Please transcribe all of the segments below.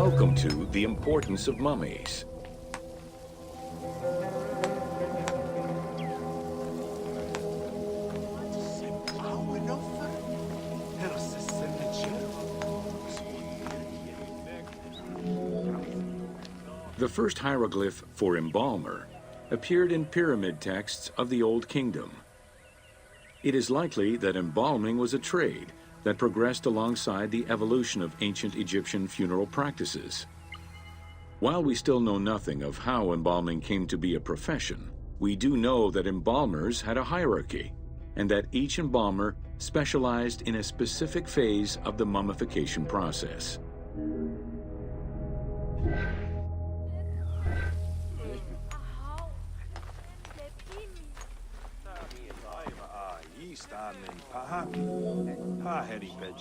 Welcome to The Importance of Mummies. The first hieroglyph for embalmer appeared in pyramid texts of the Old Kingdom. It is likely that embalming was a trade that progressed alongside the evolution of ancient Egyptian funeral practices. While we still know nothing of how embalming came to be a profession, we do know that embalmers had a hierarchy, and that each embalmer specialized in a specific phase of the mummification process.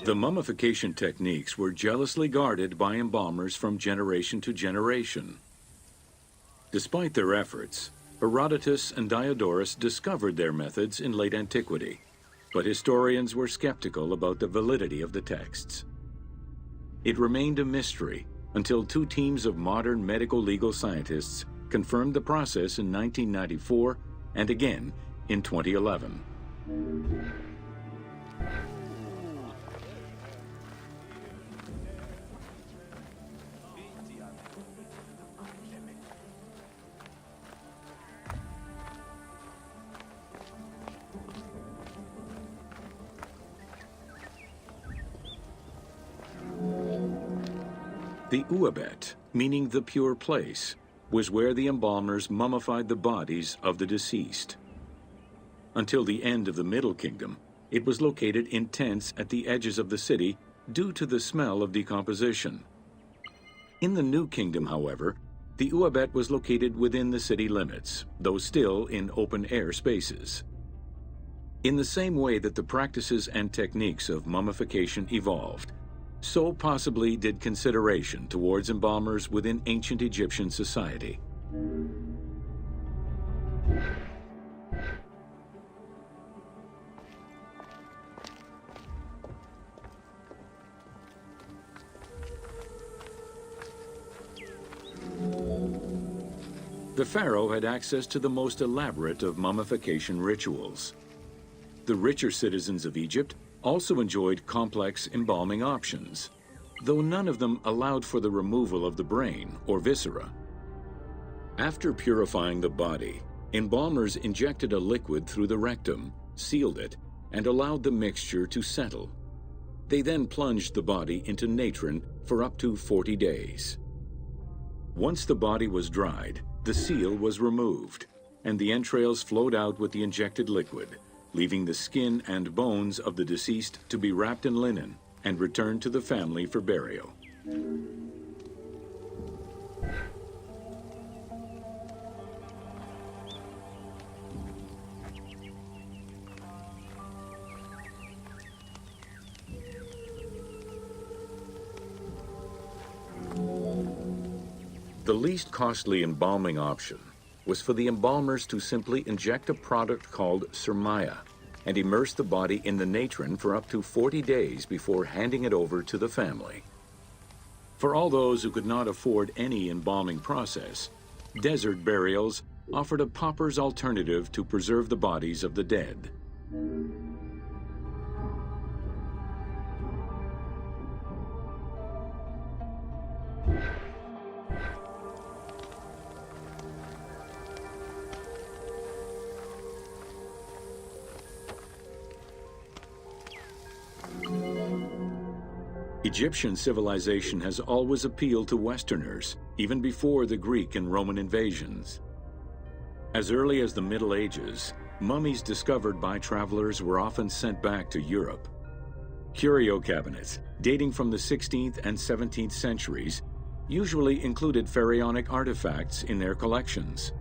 The mummification techniques were jealously guarded by embalmers from generation to generation. Despite their efforts, Herodotus and Diodorus discovered their methods in late antiquity, but historians were skeptical about the validity of the texts. It remained a mystery until two teams of modern medical legal scientists confirmed the process in 1994 and again in 2011. The Uabet, meaning the pure place, was where the embalmers mummified the bodies of the deceased. Until the end of the Middle Kingdom, it was located in tents at the edges of the city due to the smell of decomposition. In the New Kingdom, however, the Uabet was located within the city limits, though still in open-air spaces. In the same way that the practices and techniques of mummification evolved, so possibly did consideration towards embalmers within ancient Egyptian society. The pharaoh had access to the most elaborate of mummification rituals. The richer citizens of Egypt also enjoyed complex embalming options, though none of them allowed for the removal of the brain or viscera. After purifying the body, embalmers injected a liquid through the rectum, sealed it, and allowed the mixture to settle. They then plunged the body into natron for up to 40 days. Once the body was dried, the seal was removed, and the entrails flowed out with the injected liquid, leaving the skin and bones of the deceased to be wrapped in linen and returned to the family for burial. The least costly embalming option was for the embalmers to simply inject a product called surmaya and immerse the body in the natron for up to 40 days before handing it over to the family. For all those who could not afford any embalming process, desert burials offered a pauper's alternative to preserve the bodies of the dead. Egyptian civilization has always appealed to Westerners, even before the Greek and Roman invasions. As early as the Middle Ages, mummies discovered by travelers were often sent back to Europe. Curio cabinets, dating from the 16th and 17th centuries, usually included pharaonic artifacts in their collections.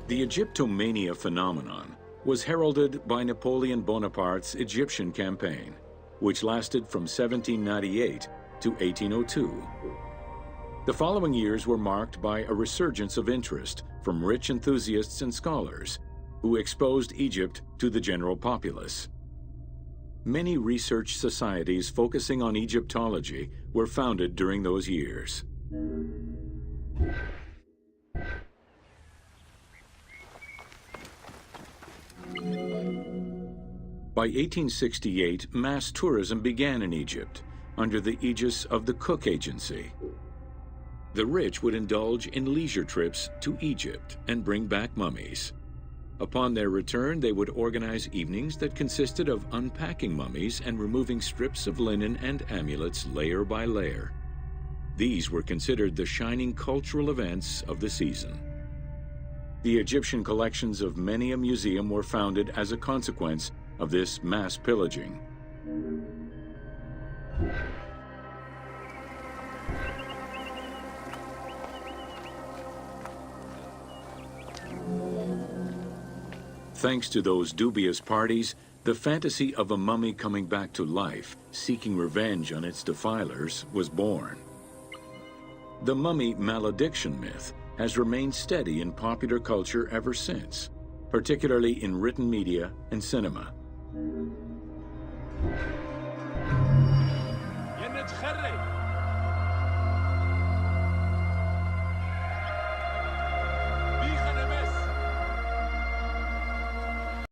The Egyptomania phenomenon was heralded by Napoleon Bonaparte's Egyptian campaign, which lasted from 1798 to 1802. The following years were marked by a resurgence of interest from rich enthusiasts and scholars who exposed Egypt to the general populace. Many research societies focusing on Egyptology were founded during those years. By 1868, mass tourism began in Egypt under the aegis of the Cook Agency. The rich would indulge in leisure trips to Egypt and bring back mummies. Upon their return, they would organize evenings that consisted of unpacking mummies and removing strips of linen and amulets layer by layer. These were considered the shining cultural events of the season. The Egyptian collections of many a museum were founded as a consequence of this mass pillaging. Thanks to those dubious parties, the fantasy of a mummy coming back to life, seeking revenge on its defilers, was born. The mummy malediction myth has remained steady in popular culture ever since, particularly in written media and cinema. يا نتخرج